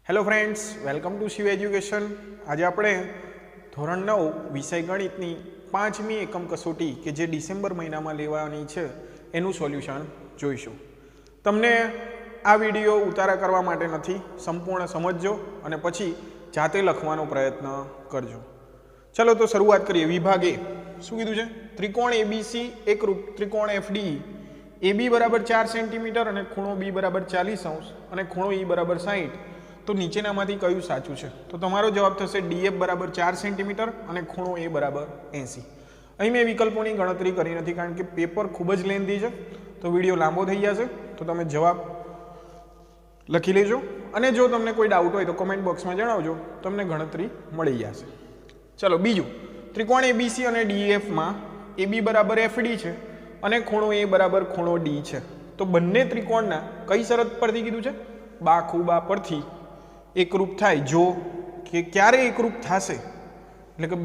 Hello friends, welcome to Shiv education. આજે આપણે ધોરણ 9 વિષય ગણિતની 5મી એકમ કસોટી કે જે ડિસેમ્બર મહિનામાં લેવાની છે એનું સોલ્યુશન જોઈશું। તમને આ વિડીયો ઉતારા કરવા માટે નથી, સંપૂર્ણ સમજજો અને પછી જાતે લખવાનો પ્રયત્ન કરજો। ચલો તો શરૂઆત કરીએ। વિભાગ એ શું કીધું છે? ત્રિકોણ એબીસી એકરૂપ ત્રિકોણ એફડી AB બરાબર 4 સેન્ટીમીટર અને ખૂણો B બરાબર 40 અંશ અને ખૂણો E બરાબર 60। તો નીચેનામાંથી કયું સાચું છે? તો તમારો જવાબ થશે DF બરાબર 4 સેન્ટીમીટર અને ખૂણો A બરાબર 80। અહીં મેં વિકલ્પોની ગણતરી કરી નથી કારણ કે પેપર ખૂબ જ લેન્ધી છે, તો વિડીયો લાંબો થઈ જશે, તો તમે જવાબ લખી લેજો અને જો તમને કોઈ ડાઉટ હોય તો કમેન્ટ બોક્સમાં જણાવજો, તમને ગણતરી મળી જશે। ચલો બીજું, ત્રિકોણ ABC અને DF માં AB બરાબર FD છે અને ખૂણો A બરાબર ખૂણો D છે। તો બંને ત્રિકોણના કઈ શરત પરથી કીધું છે? બાખુબા પરથી એકરૂપ થાય। જો કે ક્યારે એકરૂપ થશે એટલે કે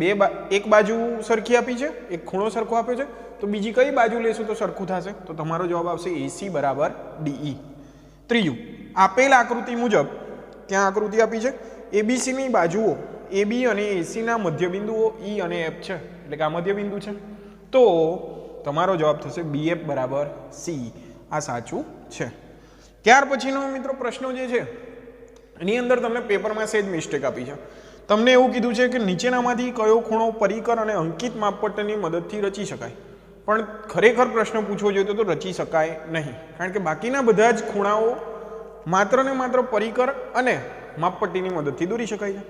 એક બાજુ સરખી આપી છે, એક ખૂણો સરખો આપ્યો છે, તો બીજી કઈ બાજુ લેશું તો સરખું થશે? તો તમારો જવાબ આવશે AC બરાબર DE। ત્રીજું, આપેલ આકૃતિ મુજબ ત્યાં આકૃતિ આપી છે ABC ની બાજુઓ AB અને AC ના મધ્યબિંદુઓ E અને F છે, એટલે કે આ મધ્યબિંદુ છે, તો તમારો જવાબ થશે BF બરાબર C। આ સાચું છે। ત્યાર પછીનો મિત્રો પ્રશ્નો જે છે એની અંદર તમને પેપરમાં સેજ મિસ્ટેક આપી છે। તમને એવું કીધું છે કે નીચેનામાંથી કયો ખૂણો પરિકર અને અંકિત માપપટ્ટની મદદથી રચી શકાય, પણ ખરેખર પ્રશ્ન પૂછવો જોઈએ તો રચી શકાય નહીં, કારણ કે બાકીના બધા જ ખૂણાઓ માત્ર ને માત્ર પરિકર અને માપપટ્ટીની મદદથી દોરી શકાય છે।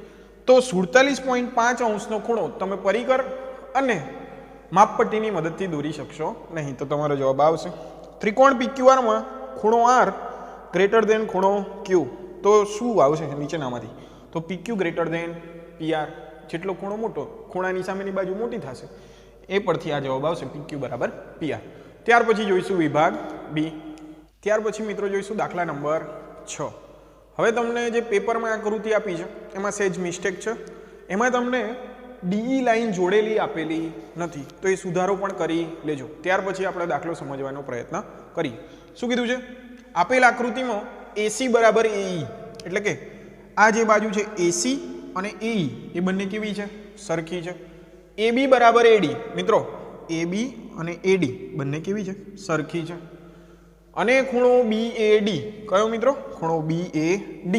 તો 47.5 અંશનો ખૂણો તમે પરિકર અને માપપટ્ટીની મદદથી દોરી શકશો નહીં, તો તમારો જવાબ આવશે ત્રિકોણ PQRમાં ખૂણો R ગ્રેટર દેન ખૂણો Q। તો શું આવશે નીચેનામાંથી? તો PQ ગ્રેટર દેન PR, જેટલો ખૂણો મોટો ખૂણાની સામેની બાજુ મોટી થશે એ પરથી આ જવાબ આવશે PQ બરાબર PR। ત્યાર પછી જોઈશું વિભાગ B। ત્યાર પછી મિત્રો જોઈશું દાખલા નંબર 6। હવે તમને જે પેપરમાં આકૃતિ આપી છે એમાં સેજ મિસ્ટેક છે, એમાં તમને DE લાઈન જોડેલી આપેલી નથી, તો એ સુધારો પણ કરી લેજો। ત્યાર પછી આપણે દાખલો સમજવાનો પ્રયત્ન કરીએ। શું કીધું છે? આપેલ આકૃતિમાં AC બરાબર AE, એટલે કે આ જે બાજુ છે AC અને AE એ બંને કેવી છે? સરખી છે। AB બરાબર AD, મિત્રો AB અને AD બંને કેવી છે? સરખી છે। અને ખૂણો BAD કયો મિત્રો? ખૂણો BAD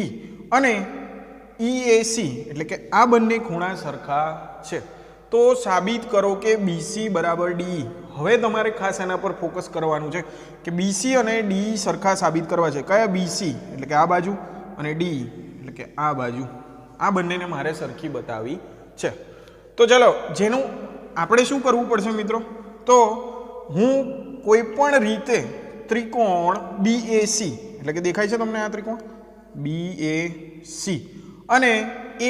અને EAC, એટલે કે આ બંને ખૂણા સરખા છે। તો સાબિત કરો કે BC બરાબર DE। હવે તમારે ખાસ એના પર ફોકસ કરવાનું છે કે BC અને DE સરખા સાબિત કરવા છે। કયા? BC એટલે કે આ બાજુ અને DE એટલે કે આ બાજુ, આ બંનેને મારે સરખી બતાવી છે। તો ચલો, જેનું આપણે શું કરવું પડશે મિત્રો? તો હું કોઈ પણ રીતે ત્રિકોણ BAC એટલે કે દેખાય છે તમને આ ત્રિકોણ BAC અને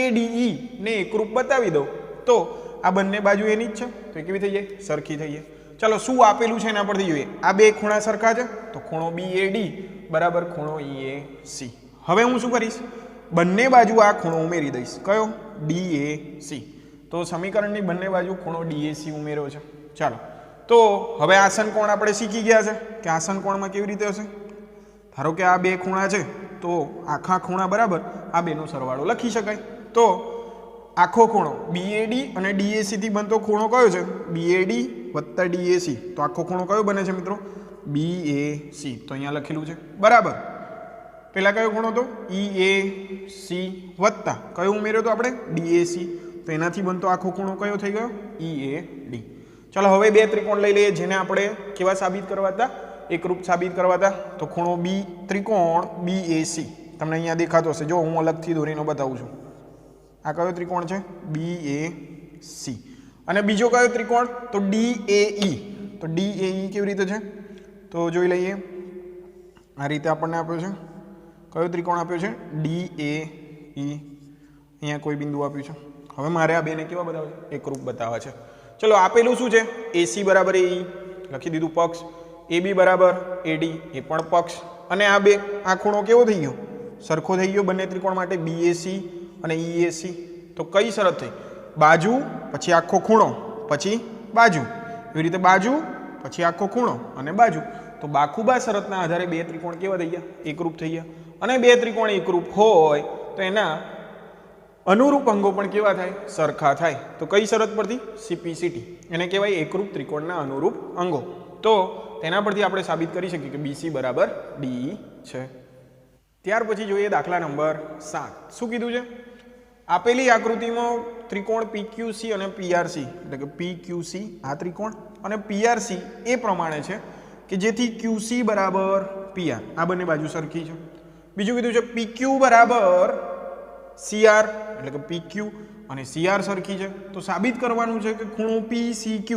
ADE ને એકરૂપ બતાવી દઉં તો આ બંને બાજુ એની જ છે, તો કેવી થઈ જાય? સરખી થઈ જાય। ચાલો શું આપેલું છે એના પરથી જોઈએ। આ બે ખૂણા સરખા છે, તો ખૂણો BAD બરાબર ખૂણો EAC। હવે હું શું કરીશ? બંને બાજુ આ ખૂણો ઉમેરી દઈશ। કયો? DAC। તો સમીકરણની બંને બાજુ ખૂણો DAC ઉમેર્યો છે। ચાલો, તો હવે આસન કોણ આપણે શીખી ગયા છે કે આસન કોણમાં કેવી રીતે હશે। ધારો કે આ બે ખૂણા છે, તો આખા ખૂણા બરાબર આ બેનો સરવાળો લખી શકાય। તો આખો ખૂણો BAD અને DAC થી બનતો ખૂણો કયો છે? BAD વત્તા DAC, તો આખો ખૂણો કયો બને છે મિત્રો? BAC। તો અહીંયા લખેલું છે બરાબર। પેલા કયો ખૂણો હતો? EAC વત્તા કયો ઉમેર્યો તો આપણે? DAC, તો એનાથી બનતો આખો ખૂણો કયો થઈ ગયો? EAD। ચાલો હવે બે ત્રિકોણ લઈ લઈએ જેને આપણે કેવા સાબિત કરવા હતા? એકરૂપ સાબિત કરવા હતા। તો ખૂણો ત્રિકોણ BAC તમને અહીંયા દેખાતો હશે, જો હું અલગથી દોરીને બતાવું છું। આ કયો ત્રિકોણ છે? BAC। અને બીજો કયો ત્રિકોણ? તો DAE। તો DAE કેવી રીતે છે તો જોઈ લઈએ। આ રીતે આપણને આપ્યો છે, કયો ત્રિકોણ આપ્યો છે? DAE। અહીંયા કોઈ બિંદુ આપ્યું છે। હવે મારે આ બેને કેવા બતાવે છે? એકરૂપ બતાવવા છે। ચલો, આપેલું શું છે? AC બરાબર AE લખી દીધું પક્ષ, AB બરાબર AD એ પણ પક્ષ, અને આ બે આ ખૂણો કેવો થઈ ગયો? સરખો થઈ ગયો બંને ત્રિકોણ માટે, BAC અને EAC। તો કઈ શરત થઈ? બાજુ પછી આખો ખૂણો પછી બાજુ, એવી રીતે બાજુ પછી આખો ખૂણો અને બાજુ। તો બાખુબા શરતના આધારે બે ત્રિકોણ કેવા થઈ ગયા? એકરૂપ થઈ ગયા। અને બે ત્રિકોણ એકરૂપ હોય તો એના અનુરૂપ અંગો પણ કેવા થાય? સરખા થાય. તો કઈ શરત પરથી? CPCT. એને કહેવાય એકરૂપ ત્રિકોણના અનુરૂપ અંગો. તો તેના પરથી આપણે સાબિત કરી શકીએ કે BC બરાબર DE છે. ત્યાર પછી જોઈએ દાખલા નંબર 7. શું કીધું છે? આપેલી આકૃતિમાં ત્રિકોણ PQC અને PRC એટલે કે PQC આ ત્રિકોણ અને PRC એ પ્રમાણે છે કે જેથી QC બરાબર PR આ બંને બાજુ સરખી છે. બીજું કીધું છે PQ બરાબર CR એટલે કે PQ અને CR સરખી છે. તો સાબિત કરવાનું છે કે ખૂણો PCQ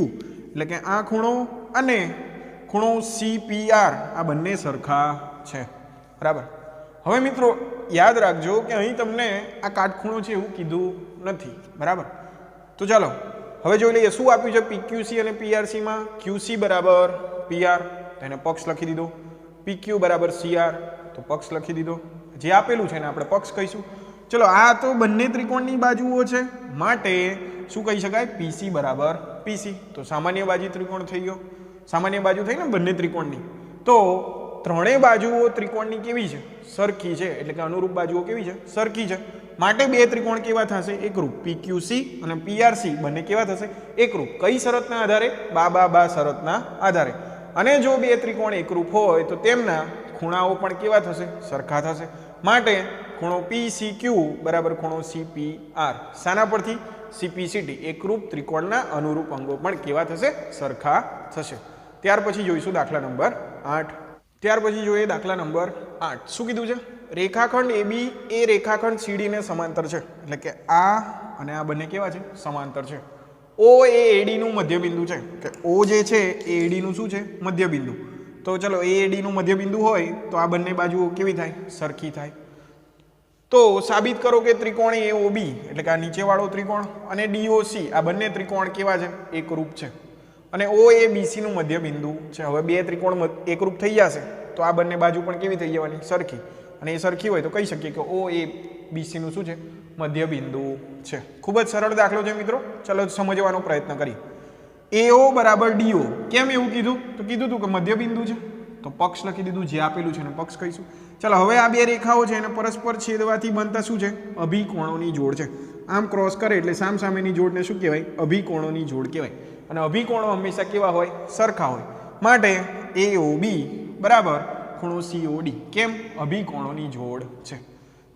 એટલે કે આ ખૂણો અને ખૂણો CPR આ બંને સરખા છે. બરાબર. હવે મિત્રો યાદ રાખજો કે અહીં તમને આ કાટખૂણો છે એવું કીધું નથી. બરાબર. તો ચાલો હવે જોઈ લઈએ શું આપ્યું છે PQC અને PRC માં. QC બરાબર PR તો એને પક્ષ લખી દીધો. PQ બરાબર CR તો પક્ષ લખી દીધો. જે આપેલું છે એને આપણે પક્ષ કહીશું. ચલો આ તો બંને ત્રિકોણની બાજુઓ છે માટે શું કહી શકાય? PC બરાબર PC. તો સામાન્ય બાજુ ત્રિકોણ થઈ ગયો. સામાન્ય બાજુ થઈ ને બંને ત્રિકોણની. તો ત્રણેય બાજુઓ ત્રિકોણની કેવી છે? સરખી છે. એટલે કે અનુરૂપ બાજુઓ કેવી છે? સરખી છે. માટે બે ત્રિકોણ કેવા થશે? એકરૂપ. PQC અને PRC બંને કેવા થશે? એકરૂપ. કઈ શરતના આધારે? બા શરતના આધારે. અને જો બે ત્રિકોણ એકરૂપ હોય તો તેમના ખૂણાઓ પણ કેવા થશે? સરખા થશે. માટે ખૂણો PCQ બરાબર ખૂણો CPR. શાના પરથી? CPCT. એકરૂપ ત્રિકોણના અનુરૂપ અંગો પણ કેવા થશે? સરખા થશે. ત્યાર પછી જોઈશું દાખલા નંબર 8. ત્યાર પછી જોઈએ દાખલા નંબર 8. શું કીધું છે? રેખાખંડ AB એ રેખાખંડ CD ને સમાંતર છે. એટલે કે આ અને આ બંને કેવા છે? સમાંતર છે. O એ AD નું મધ્યબિંદુ છે. કે O જે છે એ AD નું શું છે? મધ્યબિંદુ. તો ચલો એ AD નું મધ્યબિંદુ હોય તો આ બંને બાજુઓ કેવી થાય? સરખી થાય. તો સાબિત કરો કે ત્રિકોણ AOB એટલે કે આ નીચેવાળો ત્રિકોણ અને DOC આ બંને ત્રિકોણ કેવા છે? એકરૂપ છે. અને O એ BC નું મધ્યબિંદુ છે. હવે બે ત્રિકોણ એકરૂપ થઈ જશે તો આ બંને બાજુ પણ કેવી થઈ જવાની? સરખી. અને એ સરખી હોય તો કહી શકીએ કે O એ BC નું શું છે? મધ્યબિંદુ છે. ખૂબ જ સરળ દાખલો છે મિત્રો. ચલો સમજવાનો પ્રયત્ન કરીએ. AO બરાબર DO. કેમ એવું કીધું? તો કીધું હતું કે મધ્યબિંદુ છે તો પક્ષ લખી દીધું. જે આપેલું છે એને પક્ષ કહીશું. ચાલો હવે આ બે રેખાઓ છે એને પરસ્પર છેદવાથી બનતા શું છે? અભિકોણોની જોડ છે. આમ ક્રોસ કરે એટલે સામસામેની જોડને શું કહેવાય? અભિકોણોની જોડ કહેવાય. અને અભિકોણો હંમેશા કેવા હોય? સરખા હોય. માટે AOB બરાબર ખૂણો COD. કેમ? અભિકોણોની જોડ છે.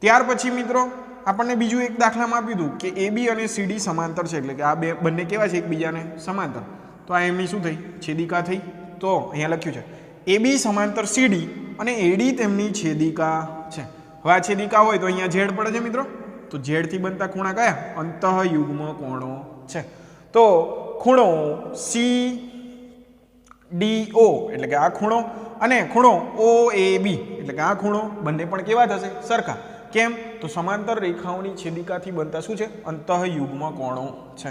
ત્યાર પછી મિત્રો આપણને બીજું એક દાખલામાં આપ્યું હતું કે AB અને CD સમાંતર છે. એટલે કે આ બે બંને કેવા છે? એકબીજાને સમાંતર. તો આ એમની શું થઈ? છેદિકા થઈ. તો અહીંયા લખ્યું છે AB સમાંતર CD અને AD તેમની છેદિકા છે. હવે આ છેદિકા હોય તો અહીંયા ઝેડ પડે છે મિત્રો. તો ઝેડ થી બનતા ખૂણા કયા? અંતઃયુગ્મ કોણો છે. તો ખૂણો CDO એટલે કે આ ખૂણો અને ખૂણો OAB એટલે કે આ ખૂણો બંને પણ કેવા થશે? સરખા. કેમ? તો સમાંતર રેખાઓની છેદિકાથી બનતા શું છે? અંતઃયુગ્મ કોણો છે.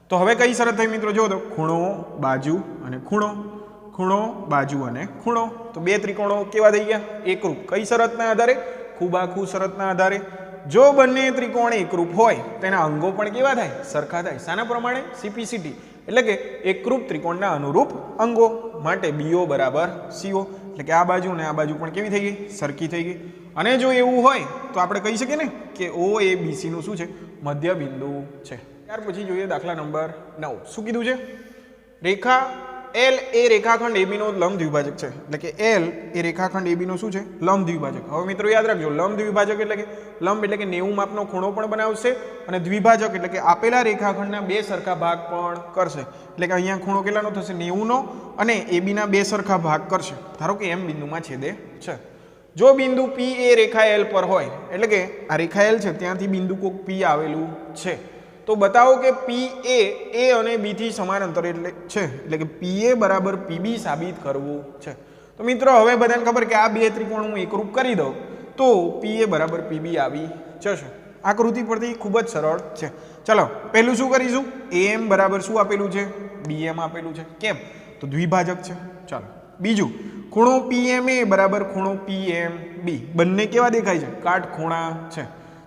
તો હવે કઈ શરત થઈ મિત્રો? જો તો ખૂણો બાજુ અને ખૂણો, ખૂણો બાજુ અને ખૂણો. તો બે ત્રિકોણો કેવા થઈ ગયા? એકરૂપ. કઈ શરતના આધારે? ખૂબાખૂ શરતના આધારે. જો બંને ત્રિકોણ એકરૂપ હોય તેના અંગો પણ કેવા થાય? સરખા થાય. શાના પ્રમાણે? CPCT એટલે કે એકરૂપ ત્રિકોણના અનુરૂપ અંગો. માટે BO બરાબર CO એટલે કે આ બાજુ અને આ બાજુ પણ કેવી થઈ ગઈ? સરખી થઈ ગઈ. અને જો એવું હોય તો આપણે કહી શકીએ ને કે O એ BC નું શું છે? મધ્યબિંદુ છે. ત્યાર પછી જોઈએ દાખલા નંબર 9. શું કીધું છે? રેખા L એ રેખાખંડ AB નો લંબ દ્વિભાજક છે. એટલે કે L એ રેખાખંડ AB નો શું છે? લંબ દ્વિભાજક. હવે મિત્રો યાદ રાખજો લંબ દ્વિભાજક એટલે કે લંબ એટલે કે 90 માપનો ખૂણો પણ બનાવશે અને દ્વિભાજક એટલે કે આપેલા રેખાખંડના બે સરખા ભાગ પણ કરશે. એટલે કે અહીંયા ખૂણો કેટલાનો થશે? 90 નો અને AB ના બે સરખા ભાગ કરશે. ધારો કે M બિંદુમાં છેદે છે. જો બિંદુ P એ રેખા L પર હોય એટલે કે આ રેખા L છે ત્યાંથી બિંદુ કોક P આવેલું છે તો બતાવો કે P એ A અને B થી સમાન અંતરે એટલે છે. એટલે કે PA બરાબર PB સાબિત કરવું છે. તો મિત્રો હવે બધાને ખબર કે આ બે ત્રિકોણ હું એકરૂપ કરી દઉં તો PA બરાબર PB આવી જશે. આકૃતિ પરથી ખૂબ જ સરળ છે. ચલો પહેલું શું કરીશું? AM બરાબર શું આપેલું છે? BM આપેલું છે. કેમ? તો દ્વિભાજક છે. ચાલો બીજું ખૂણો PMA બરાબર ખૂણો PMB. બંને કેવા દેખાય છે? કાટખૂણા છે.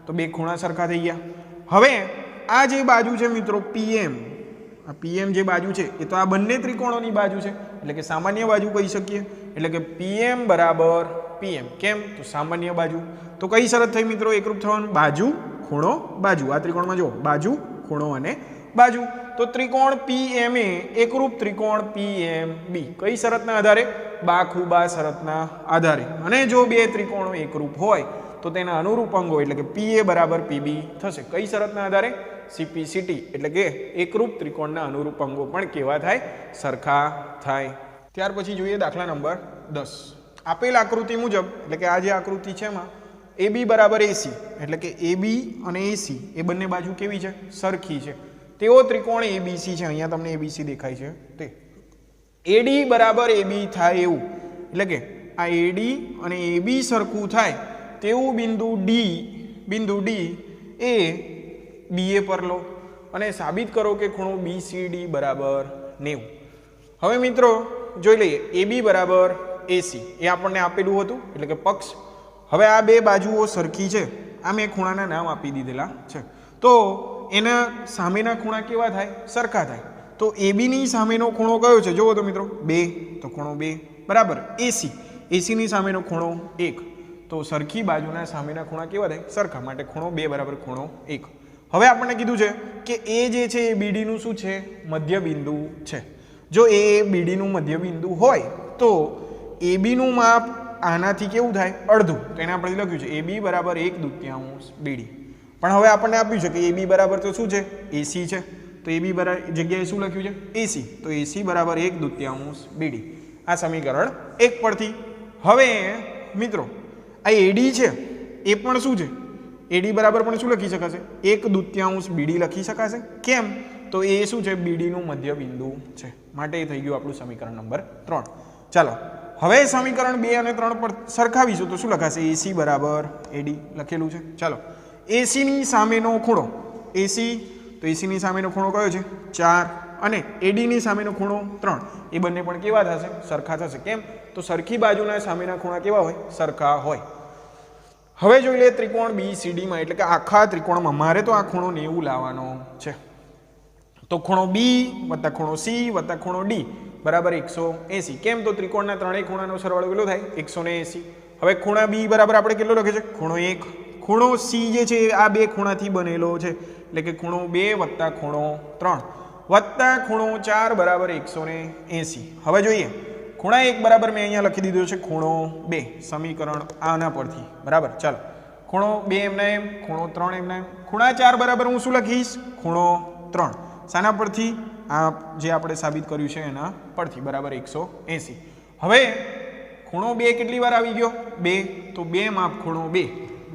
તો બે ખૂણા સરખા થઈ ગયા. હવે આ જે બાજુ છે મિત્રો PM, આ PM જે બાજુ છે એ તો આ બંને ત્રિકોણોની બાજુ છે એટલે કે સામાન્ય બાજુ કહી શકીએ. એટલે કે PM બરાબર PM. કેમ? તો સામાન્ય બાજુ. તો કઈ શરત થઈ મિત્રો એકરૂપ થવાનું? બાજુ ખૂણો બાજુ. આ ત્રિકોણમાં જો બાજુ ખૂણો અને બાજુ. તો ત્રિકોણ PMA એકરૂપ ત્રિકોણ PMB. કઈ શરતના આધારે? બાખુબા શરતના આધારે. અને જો બે ત્રિકોણો એકરૂપ હોય તો તેના અનુરૂપ અંગો એટલે કે PA બરાબર PB થશે. કઈ શરતના આધારે? CPCT એટલે કે એકરૂપ ત્રિકોણના અનુરૂપ અંગો પણ કેવા થાય? સરખા થાય. ત્યાર પછી જોઈએ દાખલા નંબર 10. આપેલ આકૃતિ મુજબ એટલે કે આ જે આકૃતિ છે એમાં AB બરાબર AC એટલે કે AB અને AC એ બંને બાજુ કેવી છે? સરખી છે. તેઓ ત્રિકોણ ABC છે. અહીંયા તમને ABC દેખાય છે તે. AD બરાબર AB થાય એવું એટલે કે આ AD અને AB સરખું થાય તેવું બિંદુ D એ BA પર લો અને સાબિત કરો કે ખૂણો BCD બરાબર 90. હવે મિત્રો જોઈ લઈએ AB બરાબર AC એ આપણને આપેલું હતું એટલે કે પક્ષ. હવે આ બે બાજુઓ સરખી છે. આ મેં ખૂણાના નામ આપી દીધેલા છે. તો એના સામેના ખૂણા કેવા થાય? સરખા થાય. તો AB ની સામેનો ખૂણો કયો છે? જુઓ તો મિત્રો 2. તો ખૂણો 2 બરાબર AC ની સામેનો ખૂણો 1. તો સરખી બાજુના સામેના ખૂણા કેવા થાય? સરખા. માટે ખૂણો 2 બરાબર ખૂણો 1. હવે આપણને કીધું છે કે એ જે છે એ BD નું શું છે? મધ્ય બિંદુ છે. જો એ BD નું મધ્ય બિંદુ હોય તો AB નું માપ આનાથી કેવું થાય? અડધું. તો એને આપણે લખ્યું છે AB બરાબર 1/2 BD. પણ હવે આપણને આપ્યું છે કે AB બરાબર તો શું છે? AC છે. તો AB બરાબર જગ્યાએ શું લખ્યું છે? AC. તો AC બરાબર 1/2 BD. આ સમીકરણ 1 પરથી. હવે મિત્રો આ AD છે એ પણ શું છે? AD બરાબર પણ શું લખી શકાશે? 1/2 BD લખી શકાશે. કેમ? તો એ શું છે? BD નું મધ્ય બિંદુ છે. માટે એ થઈ ગયું આપણું સમીકરણ નંબર 3. ચાલો હવે સમીકરણ 2 અને 3 પર સરખાવીશું તો શું લખાશે? AC બરાબર AD લખેલું છે. ચાલો AC ની સામેનો ખૂણો AC તો AC ની સામેનો ખૂણો કયો છે? 4 અને AD ની સામેનો ખૂણો 3. એ બંને પણ કેવા થશે? સરખા થશે. કેમ? તો સરખી બાજુના સામેના ખૂણા કેવા હોય? સરખા હોય. હવે જોઈ લે ત્રિકોણ BCD માં એટલે કે આખા ત્રિકોણમાં મારે તો આ ખૂણો 90 લાવવાનો છે. તો ખૂણો B વત્તા ખૂણો C વત્તા ખૂણો D બરાબર 180. કેમ? તો ત્રિકોણના ત્રણેય ખૂણાનો સરવાળો કેટલો થાય? 180. હવે ખૂણા B બરાબર આપણે કેટલો લખે છે? ખૂણો 1. ખૂણો C જે છે આ બે ખૂણાથી બનેલો છે એટલે કે ખૂણો 2 વત્તા ખૂણો 3 વત્તા ખૂણો 4 બરાબર 180. હવે જોઈએ ખૂણા 1 બરાબર મેં અહીંયા લખી દીધો છે ખૂણો 2. સમીકરણ આના પરથી બરાબર. ચાલો ખૂણો 2 એમના એમ, ખૂણો 3 એમના એમ. ખૂણા 4 બરાબર હું શું લખીશ? ખૂણો 3. શાના પરથી? આ જે આપણે સાબિત કર્યું છે એના પરથી બરાબર 180. હવે ખૂણો 2 કેટલી વાર આવી ગયો? 2. તો 2 માપ ખૂણો 2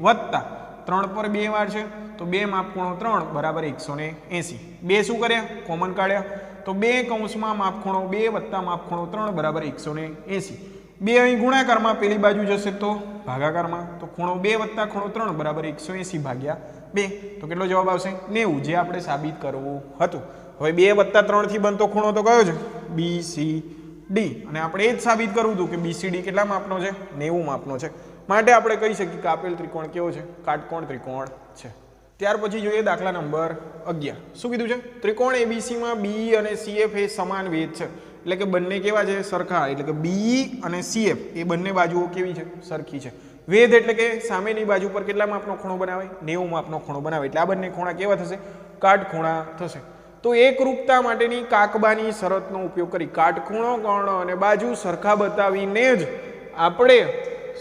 વત્તા 3 પર 2 વાર છે તો 2 માપ ખૂણો 3 બરાબર 180. 2 શું કર્યા? કોમન કાઢ્યા. તો 2 કૌંસમાં માપ ખૂણો 2 વત્તા માપ ખૂણો 3 બરાબર 180. 2 અહીં ગુણાકારમાં પેલી બાજુ જશે તો ભાગાકારમાં. તો ખૂણો 2 વત્તા ખૂણો 3 બરાબર 180 ભાગ્યા 2. તો કેટલો જવાબ આવશે? 90. જે આપણે સાબિત કરવું હતું. હવે 2 વત્તા 3 થી બનતો ખૂણો તો કયો છે? BCD. અને આપણે એ જ સાબિત કરવું હતું કે BCD કેટલા માપનો છે? 90 માપનો છે. માટે આપણે કહી શકીએ કે આપેલ ત્રિકોણ કેવો છે? કાટકોણ ત્રિકોણ છે. ત્યાર પછી જોઈએ દાખલા નંબર 11. શું કીધું છે? ત્રિકોણ ABC માં B અને CF એ સમાન વેધ છે એટલે કે બંને કેવા છે? સરખા. એટલે કે B અને CF એ બંને બાજુઓ કેવી છે? સરખી છે. વેધ એટલે કે સામેની બાજુ પર કેટલા માપનો ખૂણો બનાવે? 90 માપનો ખૂણો બનાવે. એટલે આ બંને ખૂણા કેવા થશે? કાટખૂણા થશે. તો એકરૂપતા માટેની કાકબાની શરતનો ઉપયોગ કરી કાટખૂણો કોણ અને બાજુ સરખા બતાવીને જ આપણે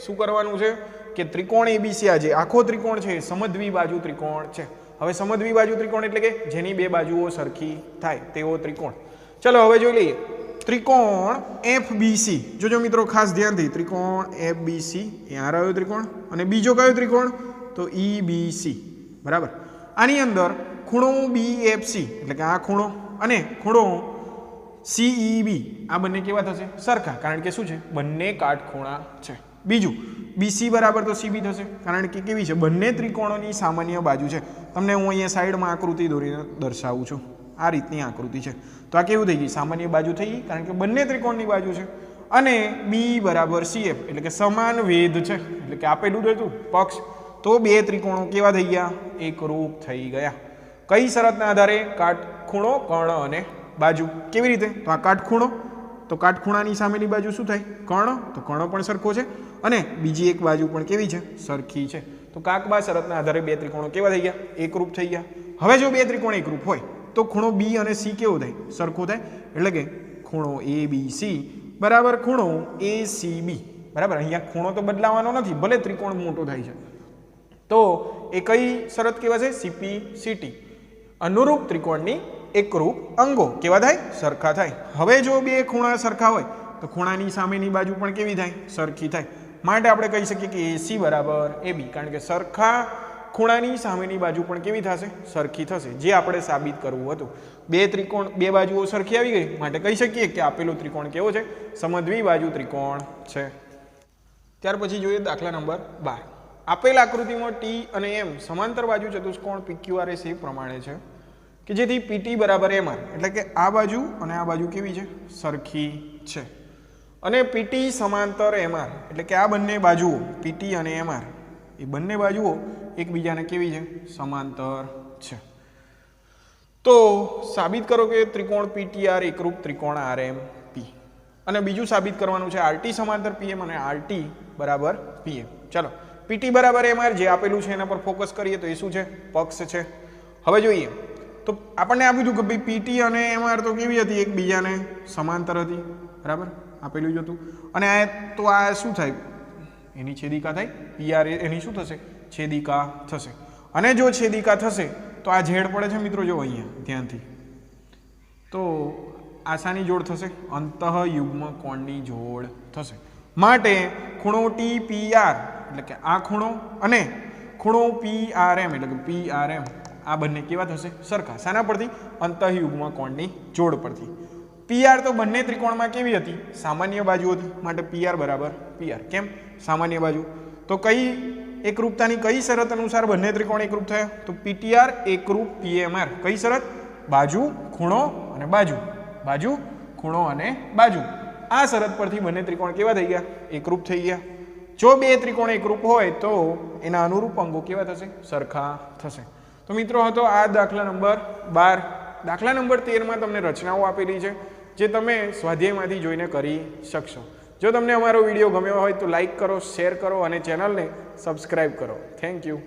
શું કરવાનું છે કે ત્રિકોણ ABC આ જે આખો ત્રિકોણ છે સમદ્વિ બાજુ ત્રિકોણ છે. હવે સમદ્વિ બાજુ ત્રિકોણ એટલે કે જેની બે બાજુઓ સરખી થાય તેવો ત્રિકોણ. ચલો હવે જોઈ લઈએ ત્રિકોણ FBC. જોજો મિત્રો ખાસ ધ્યાનથી ત્રિકોણ FBC એ આ રહ્યો ત્રિકોણ અને બીજો કયો ત્રિકોણ? તો EBC બરાબર. આની અંદર ખૂણો BFC એટલે કે આ ખૂણો અને ખૂણો CEB આ બંને કેવા થશે? સરખા. કારણ કે શું છે? બંને કાટખૂણા છે. બીજું BC બરાબર તો CB થશે કારણ કે કેવી છે? બંને ત્રિકોણોની સામાન્ય બાજુ છે. તમને હું અહીંયા સાઈડમાં આકૃતિ દોરીને દર્શાવું છું. આ રીતની આકૃતિ છે. તો આ કેવું થઈ ગઈ? સામાન્ય બાજુ થઈ ગઈ કારણ કે બંને ત્રિકોણની બાજુ છે. અને B બરાબર CF એટલે કે સમાન વેધ છે એટલે કે આપેલું જ હતું પક્ષ. તો બે ત્રિકોણો કેવા થઈ ગયા? એકરૂપ થઈ ગયા. કઈ શરતના આધારે? કાટખૂણો કર્ણ અને બાજુ. કેવી રીતે? તો આ કાટખૂણો તો કાટખૂણાની સામેની બાજુ શું થાય? કર્ણ. તો કર્ણ પણ સરખો છે અને બીજી એક બાજુ પણ કેવી છે? સરખી છે. તો કાકબા શરતના આધારે બે ત્રિકોણો કેવા થઈ ગયા? એકરૂપ થઈ ગયા. હવે જો બે ત્રિકોણ એકરૂપ હોય તો ખૂણો બી અને સી કેવો થાય? સરખો થાય. એટલે કે ખૂણો એ બી સી બરાબર ખૂણો એ સી બી બરાબર. અહીંયા ખૂણો તો બદલાવાનો નથી, ભલે ત્રિકોણ મોટો થાય છે. તો એ કઈ શરત કહેવાય છે? CP CT. અનુરૂપ ત્રિકોણની એકરૂપ અંગો કેવા થાય? સરખા થાય. હવે જો બે ખૂણા સરખા હોય તો ખૂણાની સામેની બાજુ પણ કેવી થાય? સરખી થાય. માટે આપણે કહી શકીએ કે એસી બરાબર એબી, કારણ કે સરખા ખૂણાની સામેની બાજુ પણ કેવી થશે? સરખી થશે, જે આપણે સાબિત કરવું હતું. બે ત્રિકોણ બે બાજુઓ સરખી આવી ગઈ, માટે કહી શકીએ કે આપેલું ત્રિકોણ કેવો છે? સમદ્વિબાજુ ત્રિકોણ છે. ત્યાર પછી જોઈએ દાખલા નંબર 12. આપેલ આકૃતિમાં ટી અને એમ સમાંતર બાજુ ચતુષ્કોણ PQRS એ પ્રમાણે છે કે જેથી PT બરાબર MR, એટલે કે આ બાજુ અને આ બાજુ કેવી છે? સરખી છે. અને PT સમાંતર MR, એટલે કે આ બંને બાજુઓ PT અને MR એ બંને બાજુઓ એકબીજાને કેવી છે? સમાંતર છે. તો સાબિત કરો કે ત્રિકોણ PTR એકરૂપ ત્રિકોણ RMP. અને બીજું સાબિત કરવાનું છે RT સમાંતર PM અને RT બરાબર PM. ચાલો PT બરાબર MR જે આપેલું છે એના પર ફોકસ કરીએ તો એ શું છે? પક્ષ છે. હવે જોઈએ તો આપણને આપ્યું હતું કે ભાઈ PT અને MR તો કેવી હતી? એકબીજાને સમાંતર હતી બરાબર, આપેલું જ હતું. અને આ તો આ શું થાય? એની છેદિકા થાય. PR એની શું થશે? છેદિકા થશે. અને જો છેદિકા થશે તો આ ઝેડ પડે છે મિત્રો, જો અહીંયા ધ્યાનથી, તો આશાની જોડ થશે, અંતઃયુગ્મ કોણની જોડ થશે. માટે ખૂણો TPR એટલે કે આ ખૂણો અને ખૂણો PRM એટલે કે PRM આ બંને કેવા થશે? સરખા. શાના પરથી? અંતઃયુગ્મ કોણની જોડ પરથી. PR તો બંને ત્રિકોણમાં કેવી હતી? સામાન્ય બાજુ હતી, માટે PR બરાબર PR. કેમ? સામાન્ય બાજુ. તો કઈ એકરૂપતાની કઈ શરત અનુસાર બંને ત્રિકોણ એકરૂપ થયા? તો PTR એકરૂપ PMR. કઈ શરત? બાજુ ખૂણો અને બાજુ, બાજુ ખૂણો અને બાજુ. આ શરત પરથી બંને ત્રિકોણ કેવા થઈ ગયા? એકરૂપ થઈ ગયા. જો બે ત્રિકોણ એકરૂપ હોય તો એના અનુરૂપ અંગો કેવા થશે? સરખા થશે. તો મિત્રો હતો આ દાખલા નંબર 12. દાખલા નંબર 13માં તમને રચનાઓ આપેલી છે જે તમે સ્વાધ્યાયમાંથી જોઈને કરી શકશો. જો તમને અમારો વિડીયો ગમ્યો હોય તો લાઈક કરો, શેર કરો અને ચેનલને સબસ્ક્રાઈબ કરો. Thank you.